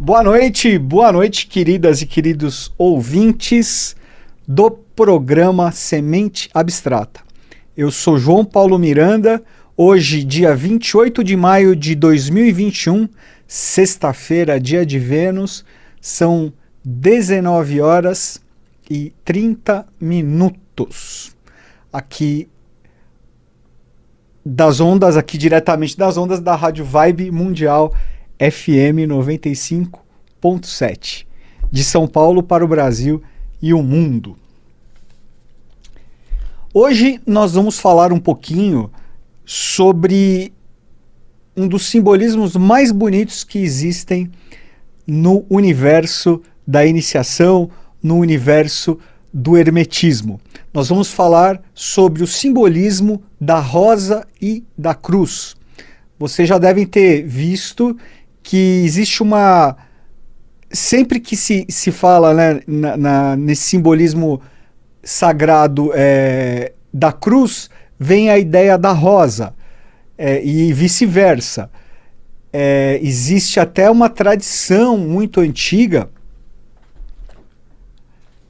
boa noite, queridas e queridos ouvintes do programa Semente Abstrata. Eu sou João Paulo Miranda, hoje, dia 28 de maio de 2021, sexta-feira, dia de Vênus, são 19 horas e 30 minutos. Aqui diretamente das ondas da Rádio Vibe Mundial FM 95.7, de São Paulo para o Brasil e o mundo. Hoje nós vamos falar um pouquinho sobre um dos simbolismos mais bonitos que existem no universo da iniciação, no universo do hermetismo. Nós vamos falar sobre o simbolismo da rosa e da cruz. Vocês já devem ter visto que existe uma... Sempre que se fala, né, nesse simbolismo sagrado da cruz, vem a ideia da rosa, e vice-versa. Existe até uma tradição muito antiga,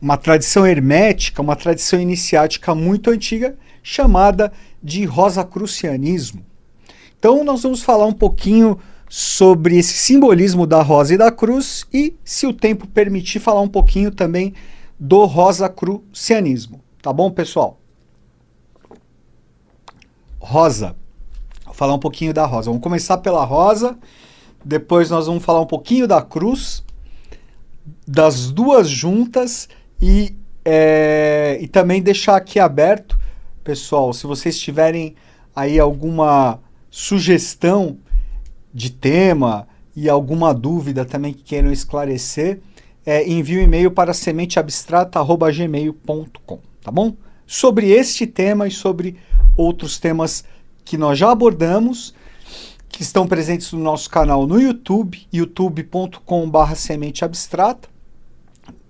uma tradição hermética, uma tradição iniciática muito antiga, chamada de rosacrucianismo. Então nós vamos falar um pouquinho sobre esse simbolismo da rosa e da cruz e, se o tempo permitir, falar um pouquinho também do rosacrucianismo. Tá bom, pessoal? Rosa. Vou falar um pouquinho da rosa. Vamos começar pela rosa, depois nós vamos falar um pouquinho da cruz, das duas juntas e também deixar aqui aberto, pessoal, se vocês tiverem aí alguma sugestão de tema e alguma dúvida também que queiram esclarecer, envie um e-mail para sementeabstrata@gmail.com, tá bom? Sobre este tema e sobre outros temas que nós já abordamos, que estão presentes no nosso canal no YouTube, youtube.com/sementeabstrata,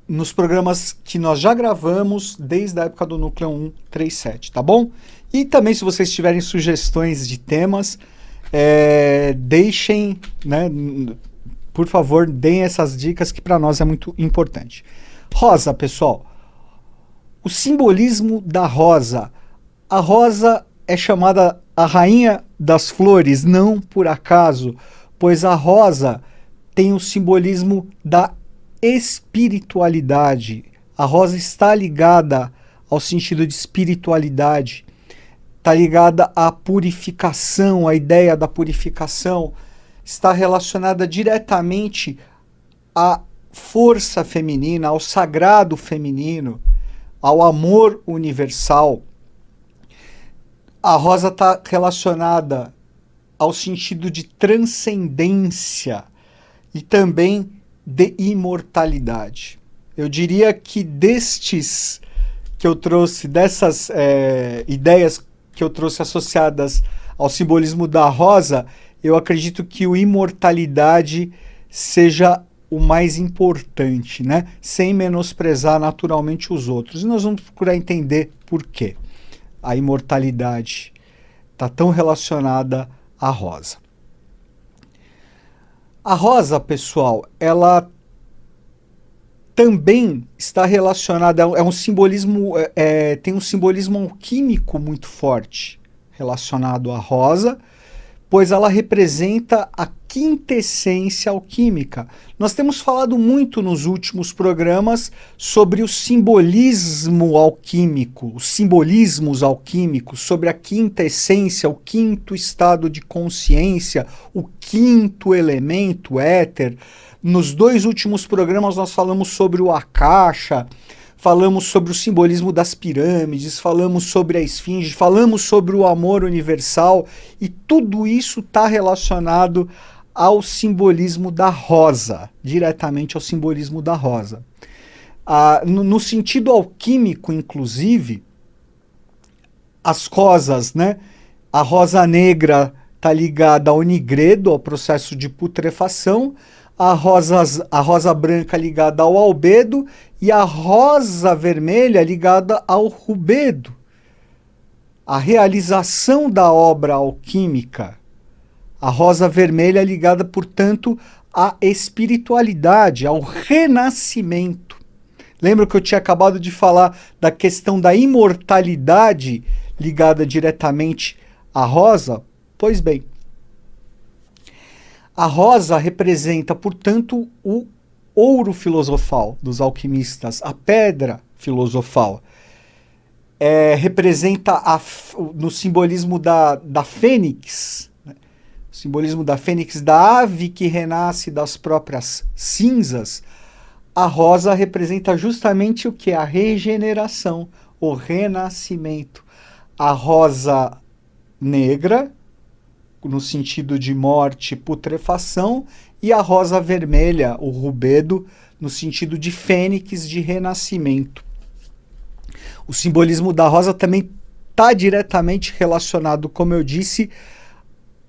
nos programas que nós já gravamos desde a época do Núcleo 137, tá bom? E também, se vocês tiverem sugestões de temas, deixem, né, por favor, deem essas dicas que para nós é muito importante. Rosa, pessoal. O simbolismo da rosa. A rosa é chamada a rainha das flores, não por acaso, pois a rosa tem o simbolismo da espiritualidade. A rosa está ligada ao sentido de espiritualidade, está ligada à purificação, a ideia da purificação está relacionada diretamente à força feminina, ao sagrado feminino, ao amor universal. A rosa está relacionada ao sentido de transcendência e também de imortalidade. Eu diria que dessas ideias que eu trouxe associadas ao simbolismo da rosa, eu acredito que o imortalidade seja o mais importante, né? Sem menosprezar naturalmente os outros. E nós vamos procurar entender por quê a imortalidade está tão relacionada à rosa. A rosa, pessoal, ela também está relacionada, um simbolismo, tem um simbolismo alquímico muito forte relacionado à rosa, pois ela representa a quintessência alquímica. Nós temos falado muito nos últimos programas sobre o simbolismo alquímico, os simbolismos alquímicos, sobre a quinta essência, o quinto estado de consciência, o quinto elemento, éter. Nos dois últimos programas nós falamos sobre o Akasha, falamos sobre o simbolismo das pirâmides, falamos sobre a esfinge, falamos sobre o amor universal, e tudo isso está relacionado ao simbolismo da rosa, diretamente ao simbolismo da rosa. No sentido alquímico, inclusive, as rosas, né? A rosa negra está ligada ao nigredo, ao processo de putrefação, a rosa branca ligada ao albedo e a rosa vermelha ligada ao rubedo. A realização da obra alquímica. A rosa vermelha ligada, portanto, à espiritualidade, ao renascimento. Lembra que eu tinha acabado de falar da questão da imortalidade ligada diretamente à rosa? Pois bem, a rosa representa, portanto, o ouro filosofal dos alquimistas, a pedra filosofal. Representa no simbolismo da fênix, né? O simbolismo da fênix, da ave que renasce das próprias cinzas. A rosa representa justamente o que? A regeneração, o renascimento. A rosa negra, no sentido de morte e putrefação, e a rosa vermelha, o rubedo, no sentido de fênix, de renascimento. O simbolismo da rosa também está diretamente relacionado, como eu disse,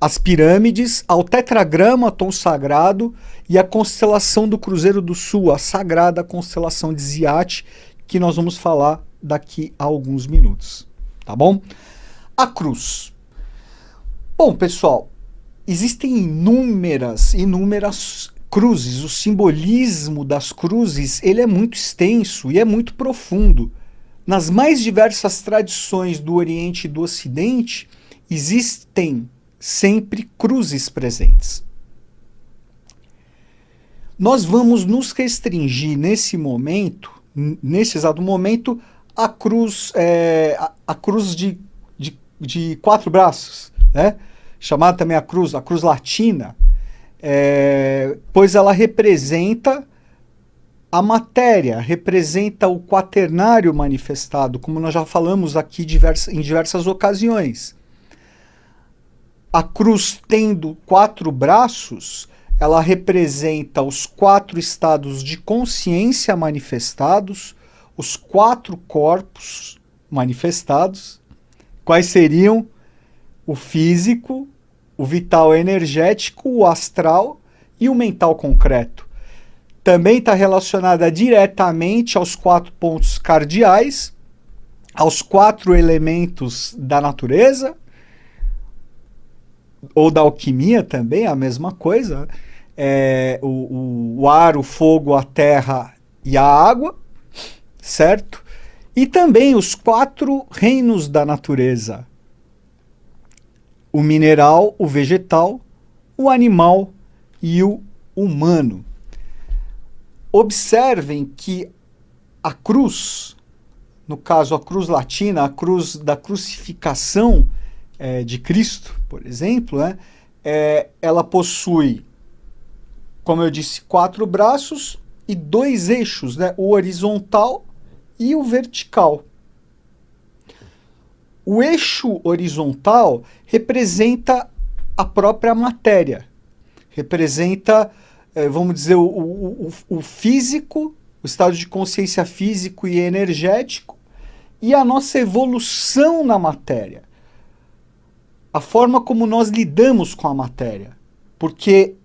às pirâmides, ao tetragramaton sagrado e à constelação do Cruzeiro do Sul, a sagrada constelação de Ziat, que nós vamos falar daqui a alguns minutos, tá bom? A cruz. Bom, pessoal, existem inúmeras cruzes. O simbolismo das cruzes, ele é muito extenso e é muito profundo. Nas mais diversas tradições do Oriente e do Ocidente, existem sempre cruzes presentes. Nós vamos nos restringir nesse exato momento, à cruz, a cruz de 4 braços, né? Chamada também a cruz latina, pois ela representa a matéria, representa o quaternário manifestado, como nós já falamos aqui em diversas ocasiões. A cruz tendo 4 braços, ela representa os 4 estados de consciência manifestados, os 4 corpos manifestados. Quais seriam? O físico, o vital energético, o astral e o mental concreto. Também está relacionada diretamente aos 4 pontos cardeais, aos 4 elementos da natureza, ou da alquimia também, a mesma coisa. O ar, o fogo, a terra e a água, certo? E também os 4 reinos da natureza. O mineral, o vegetal, o animal e o humano. Observem que a cruz, no caso a cruz latina, a cruz da crucificação de Cristo, por exemplo, né, ela possui, como eu disse, 4 braços e 2 eixos, né, o horizontal e o vertical. O eixo horizontal representa a própria matéria, representa, vamos dizer, o físico, o estado de consciência físico e energético, e a nossa evolução na matéria. A forma como nós lidamos com a matéria, porque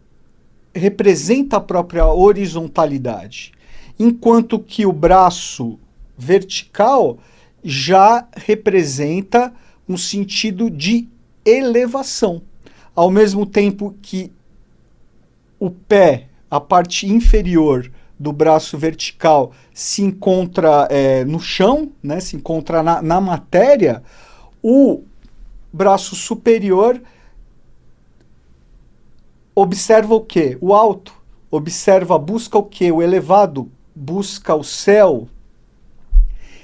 representa a própria horizontalidade, enquanto que o braço vertical já representa um sentido de elevação, ao mesmo tempo que o pé, a parte inferior do braço vertical, se encontra no chão, né, se encontra na matéria, o braço superior observa o quê? O alto. Busca o quê? O elevado. Busca o céu.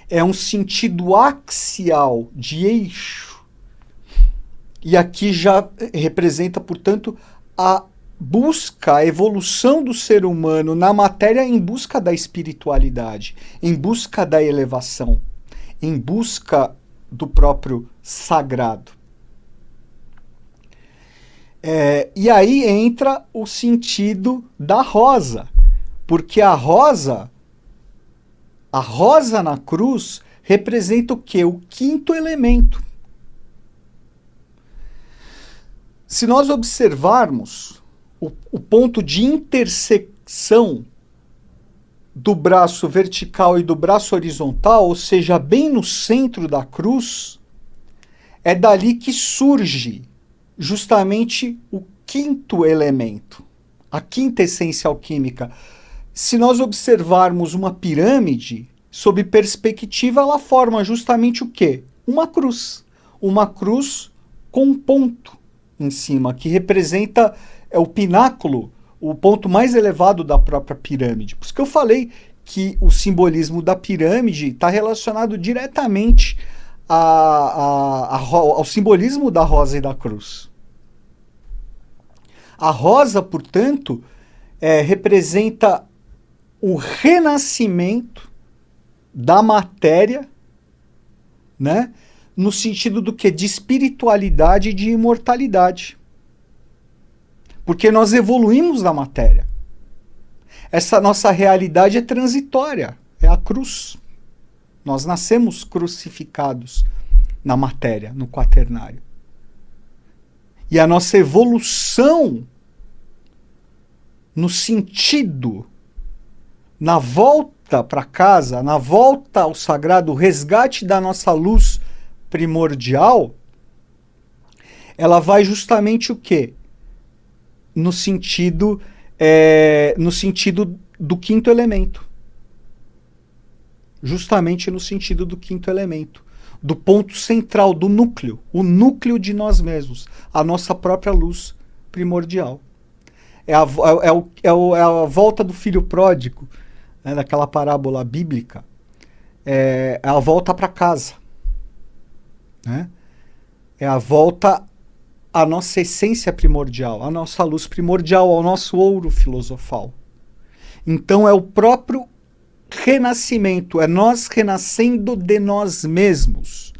É um sentido axial, de eixo. E aqui já representa, portanto, a busca, a evolução do ser humano na matéria em busca da espiritualidade, em busca da elevação, em busca do próprio sagrado. E aí entra o sentido da rosa, porque a rosa na cruz representa o quê? O 5º elemento. Se nós observarmos o ponto de intersecção do braço vertical e do braço horizontal, ou seja, bem no centro da cruz, é dali que surge justamente o 5º elemento, A quinta essência alquímica. Se nós observarmos uma pirâmide, sob perspectiva, ela forma justamente o quê? Uma cruz. Uma cruz com um ponto em cima, que representa o pináculo, o ponto mais elevado da própria pirâmide. Por isso que eu falei que o simbolismo da pirâmide está relacionado diretamente ao simbolismo da rosa e da cruz. A rosa, portanto, representa o renascimento da matéria, né? No sentido do que? De espiritualidade e de imortalidade. Porque nós evoluímos da matéria. Essa nossa realidade é transitória, é a cruz. Nós nascemos crucificados na matéria, no quaternário. E a nossa evolução no sentido, na volta para casa, na volta ao sagrado, o resgate da nossa luz primordial, ela vai justamente o quê? No sentido do quinto elemento. Justamente no sentido do quinto elemento. Do ponto central, do núcleo. O núcleo de nós mesmos. A nossa própria luz primordial. É a volta do filho pródigo, né, daquela parábola bíblica. É a volta para casa. Né? É a volta à nossa essência primordial, à nossa luz primordial, ao nosso ouro filosofal. Então é o próprio renascimento, é nós renascendo de nós mesmos.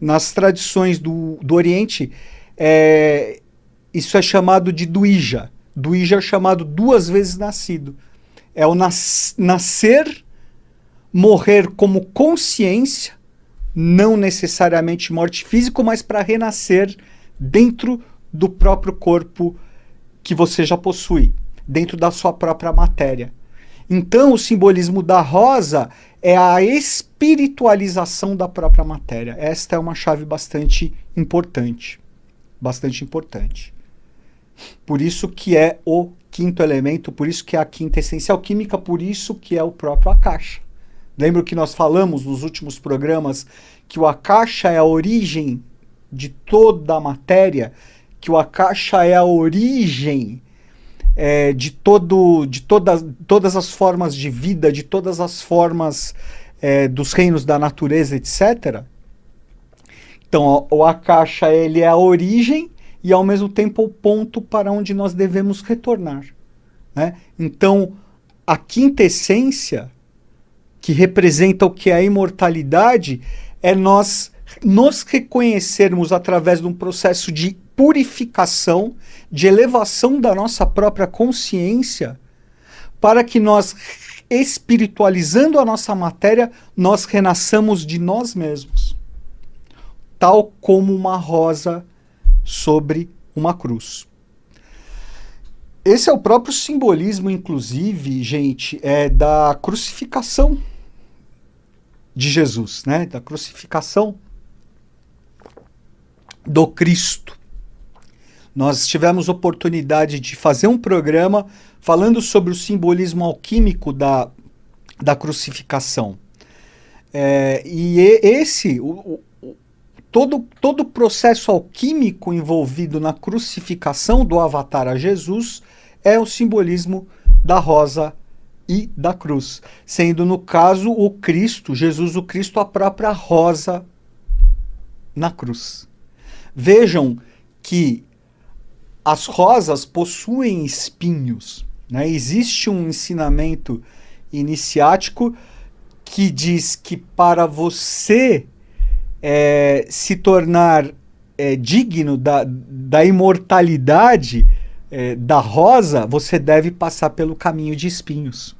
Nas tradições do Oriente, isso é chamado de duija. Duija é chamado duas vezes nascido. É o nascer, morrer como consciência, não necessariamente morte física, mas para renascer dentro do próprio corpo que você já possui, dentro da sua própria matéria. Então, o simbolismo da rosa é a espiritualização da própria matéria. Esta é uma chave bastante importante. Bastante importante. Por isso que é o quinto elemento, por isso que é a quinta essência alquímica, por isso que é o próprio Akasha. Lembra que nós falamos nos últimos programas que o Akasha é a origem de toda a matéria, que o Akasha é a origem de todas as formas de vida, de todas as formas dos reinos da natureza, etc. Então, o Akasha ele é a origem e, ao mesmo tempo, o ponto para onde nós devemos retornar. Né? Então, a quinta essência, que representa o que é a imortalidade, é nós nos reconhecermos através de um processo de purificação, de elevação da nossa própria consciência, para que nós, espiritualizando a nossa matéria, nós renasçamos de nós mesmos. Tal como uma rosa sobre uma cruz. Esse é o próprio simbolismo, inclusive, gente, da crucificação de Jesus, né? Da crucificação do Cristo. Nós tivemos oportunidade de fazer um programa falando sobre o simbolismo alquímico da crucificação. Todo o processo alquímico envolvido na crucificação do Avatar a Jesus é o simbolismo da rosa e da cruz, sendo no caso o Cristo, Jesus o Cristo, a própria rosa na cruz. Vejam que as rosas possuem espinhos, né? Existe um ensinamento iniciático que diz que para você se tornar digno da imortalidade da rosa, você deve passar pelo caminho de espinhos.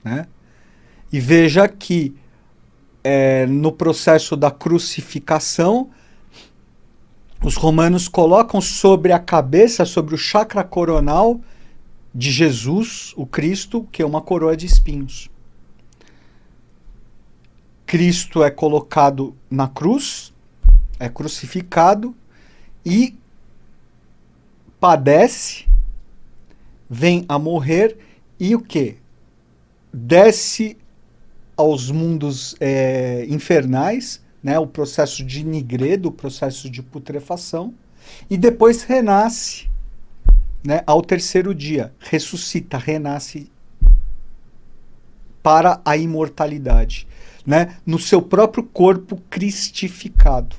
Né? E veja que no processo da crucificação, os romanos colocam sobre a cabeça, sobre o chakra coronal de Jesus, o Cristo, que é uma coroa de espinhos. Cristo é colocado na cruz, é crucificado e padece vem a morrer e o quê? Desce aos mundos infernais, né? O processo de nigredo, o processo de putrefação, e depois renasce, né? Ao terceiro dia, ressuscita, renasce para a imortalidade, né? No seu próprio corpo cristificado.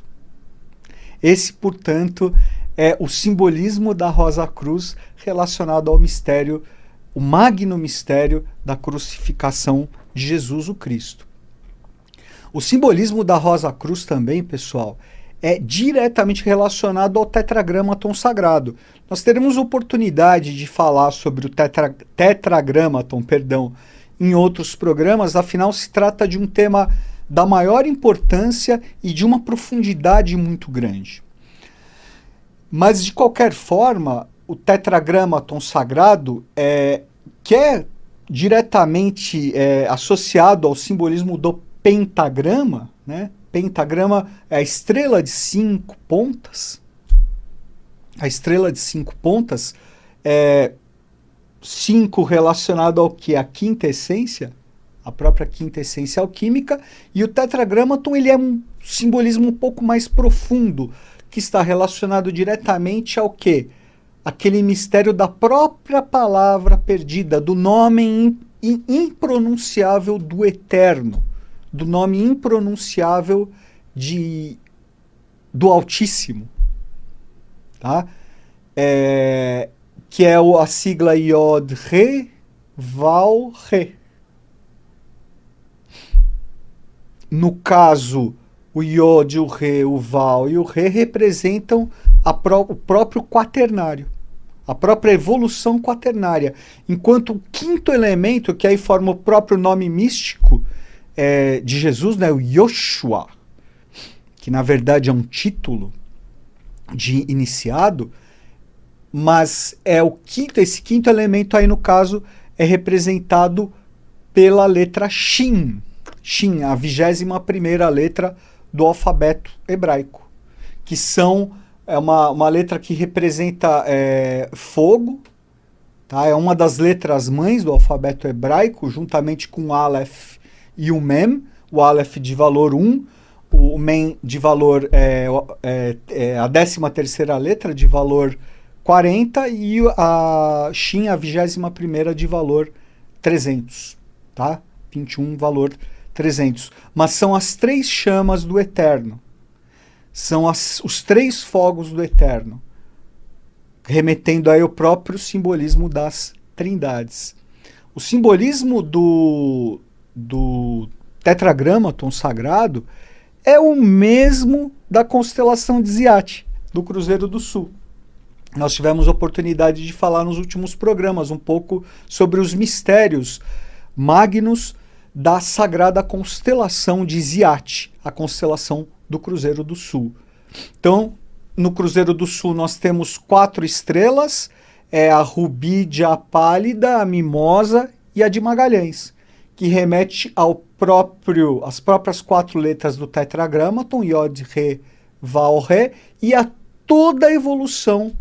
Esse, portanto, é o simbolismo da Rosa Cruz relacionado ao mistério, o magno mistério da crucificação de Jesus o Cristo. O simbolismo da Rosa Cruz também, pessoal, é diretamente relacionado ao tetragramaton sagrado. Nós teremos oportunidade de falar sobre o tetragramaton, em outros programas, afinal se trata de um tema da maior importância e de uma profundidade muito grande. Mas, de qualquer forma, o tetragramaton sagrado que é diretamente associado ao simbolismo do pentagrama, né? Pentagrama é a estrela de 5 pontas. A estrela de 5 pontas é 5 relacionado ao que? A quinta essência, a própria quinta essência alquímica, e o tetragramaton ele é um simbolismo um pouco mais profundo, que está relacionado diretamente ao quê? Aquele mistério da própria palavra perdida, do nome impronunciável do Eterno, do nome impronunciável do Altíssimo, tá? Que é a sigla Yod Re Val Re. No caso, o Yod, o Re, o Val e o Re representam o próprio quaternário, a própria evolução quaternária, enquanto o quinto elemento, que aí forma o próprio nome místico de Jesus, né, o Yoshua, que na verdade é um título de iniciado, mas esse quinto elemento aí no caso é representado pela letra Shin. Shin, a 21ª letra do alfabeto hebraico, que é uma letra que representa fogo, tá? É uma das letras mães do alfabeto hebraico, juntamente com o Aleph e o Mem, o Aleph de valor 1, o Mem de valor a 13ª letra de valor 40 e a Shin, a 21ª de valor 300, tá? 21 valor 300. Mas são as 3 chamas do Eterno. São os 3 fogos do Eterno, remetendo aí ao próprio simbolismo das trindades. O simbolismo do tetragramaton sagrado é o mesmo da constelação de Ziat, do Cruzeiro do Sul. Nós tivemos oportunidade de falar nos últimos programas um pouco sobre os mistérios magnos da sagrada constelação de Ziat, a constelação do Cruzeiro do Sul. Então, no Cruzeiro do Sul nós temos 4 estrelas, a Rubídia, a Pálida, a Mimosa e a de Magalhães, que remete às próprias 4 letras do tetragramaton, Yod, Re, Val, Re, e a toda a evolução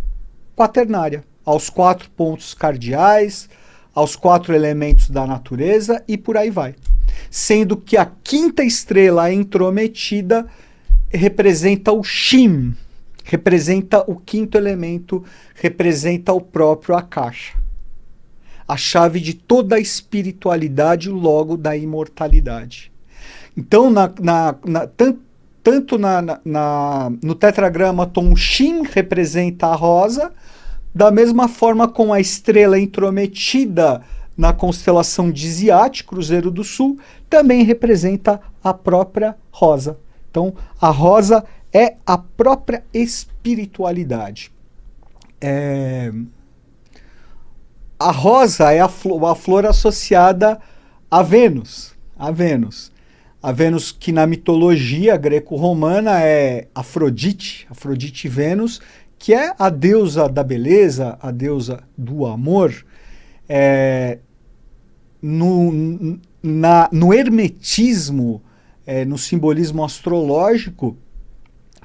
quaternária, aos 4 pontos cardeais, aos 4 elementos da natureza e por aí vai. Sendo que a quinta estrela intrometida representa o Shim, representa o quinto elemento, representa o próprio Akasha, a chave de toda a espiritualidade, logo da imortalidade. Então, tanto no tetragramaton, o Shim representa a rosa, da mesma forma com a estrela intrometida na constelação de Ziat, Cruzeiro do Sul, também representa a própria rosa. Então, a rosa é a própria espiritualidade. A rosa é a flor associada a Vênus. A Vênus que na mitologia greco-romana é Afrodite Vênus, que é a deusa da beleza, a deusa do amor. No hermetismo, no simbolismo astrológico,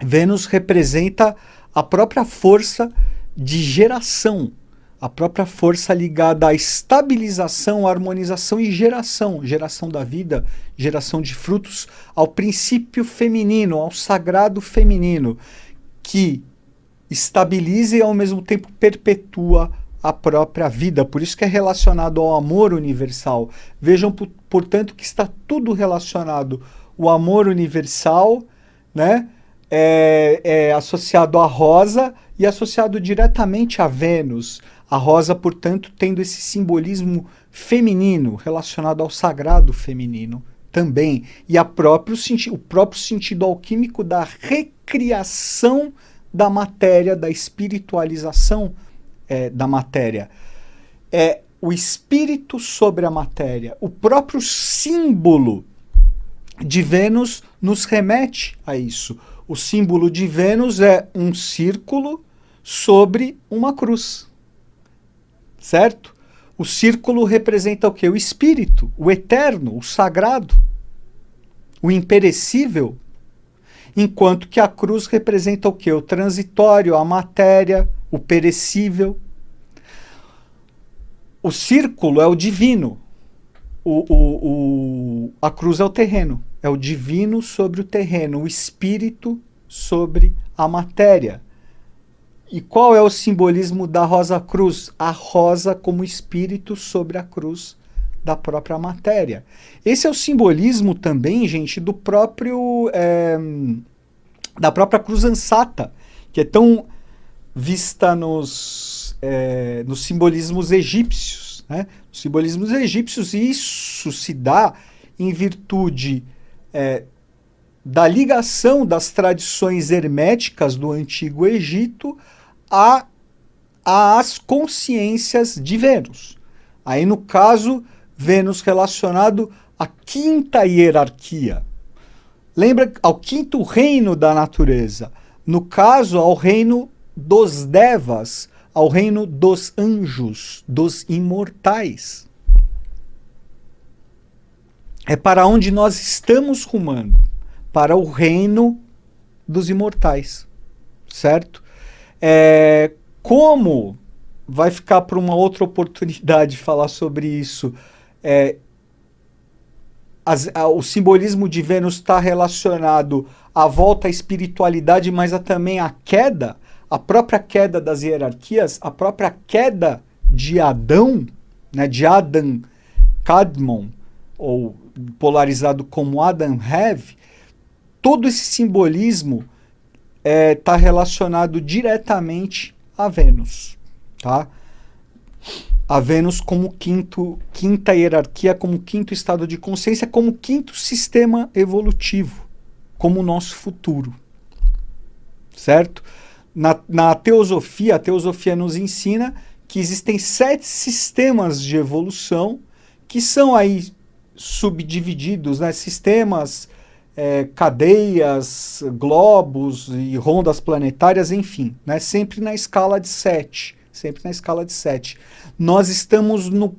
Vênus representa a própria força de geração, a própria força ligada à estabilização, harmonização e geração da vida, geração de frutos, ao princípio feminino, ao sagrado feminino, que estabiliza e ao mesmo tempo perpetua a própria vida. Por isso que é relacionado ao amor universal. Vejam, portanto, que está tudo relacionado. O amor universal, né, é associado à rosa e associado diretamente a Vênus. A rosa, portanto, tendo esse simbolismo feminino, relacionado ao sagrado feminino também. E o próprio sentido alquímico da recriação da matéria, da espiritualização da matéria. É o espírito sobre a matéria. O próprio símbolo de Vênus nos remete a isso. O símbolo de Vênus é um círculo sobre uma cruz. Certo? O círculo representa o quê? O espírito, o eterno, o sagrado, o imperecível. Enquanto que a cruz representa o quê? O transitório, a matéria, o perecível. O círculo é o divino. A cruz é o terreno. É o divino sobre o terreno, o espírito sobre a matéria. E qual é o simbolismo da Rosa Cruz? A rosa como espírito sobre a cruz da própria matéria. Esse é o simbolismo também, gente, do próprio da própria cruz ansata, que é tão vista nos simbolismos egípcios, né? Os simbolismos egípcios, isso se dá em virtude da ligação das tradições herméticas do Antigo Egito às consciências de Vênus. Aí, no caso, Vênus relacionado à quinta hierarquia. Lembra? Ao quinto reino da natureza. No caso, ao reino dos Devas, ao reino dos anjos, dos imortais. É para onde nós estamos rumando. Para o reino dos imortais. Certo? Como vai ficar para uma outra oportunidade falar sobre isso, o simbolismo de Vênus está relacionado à volta à espiritualidade, mas também à queda, a própria queda das hierarquias, a própria queda de Adão, né, de Adam Kadmon, ou polarizado como Adam Have. Todo esse simbolismo está relacionado diretamente a Vênus, tá? A Vênus como quinta hierarquia, como quinto estado de consciência, como quinto sistema evolutivo, como o nosso futuro, certo? Na teosofia, a teosofia nos ensina que existem 7 sistemas de evolução que são aí subdivididos, né? Sistemas, cadeias, globos e rondas planetárias, enfim, né? Sempre na escala de 7. Sempre na escala de 7. Nós estamos no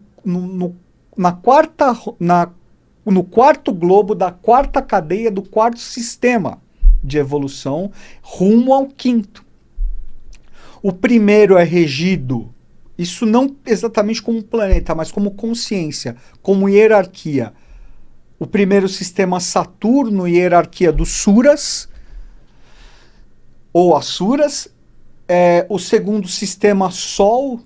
quarto globo da quarta cadeia do quarto sistema de evolução, rumo ao quinto. O primeiro é regido, isso não exatamente como planeta, mas como consciência, como hierarquia. O primeiro sistema Saturno, hierarquia dos Suras, ou Asuras. O segundo sistema Sol,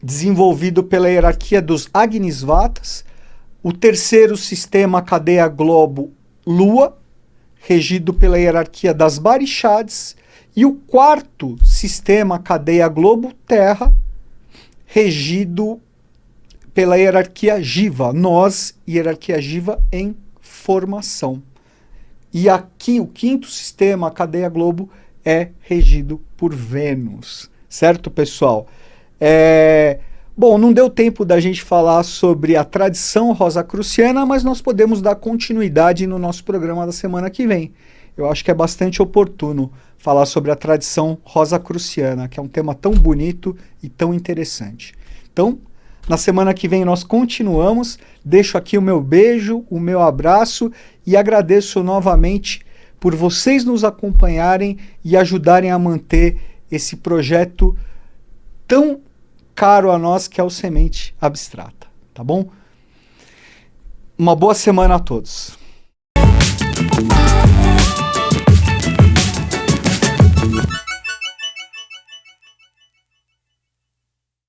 desenvolvido pela hierarquia dos Agnisvatas. O terceiro sistema cadeia globo Lua, regido pela hierarquia das Barishads. E o quarto sistema cadeia globo Terra, regido pela hierarquia Jiva. Nós, hierarquia Jiva em formação. E aqui o quinto sistema, cadeia globo, é regido por Vênus. Certo, pessoal? Bom, não deu tempo da gente falar sobre a tradição rosacruciana, mas nós podemos dar continuidade no nosso programa da semana que vem. Eu acho que é bastante oportuno falar sobre a tradição rosacruciana, que é um tema tão bonito e tão interessante. Então, na semana que vem nós continuamos. Deixo aqui o meu beijo, o meu abraço e agradeço novamente por vocês nos acompanharem e ajudarem a manter esse projeto tão caro a nós, que é o Semente Abstrata, tá bom? Uma boa semana a todos.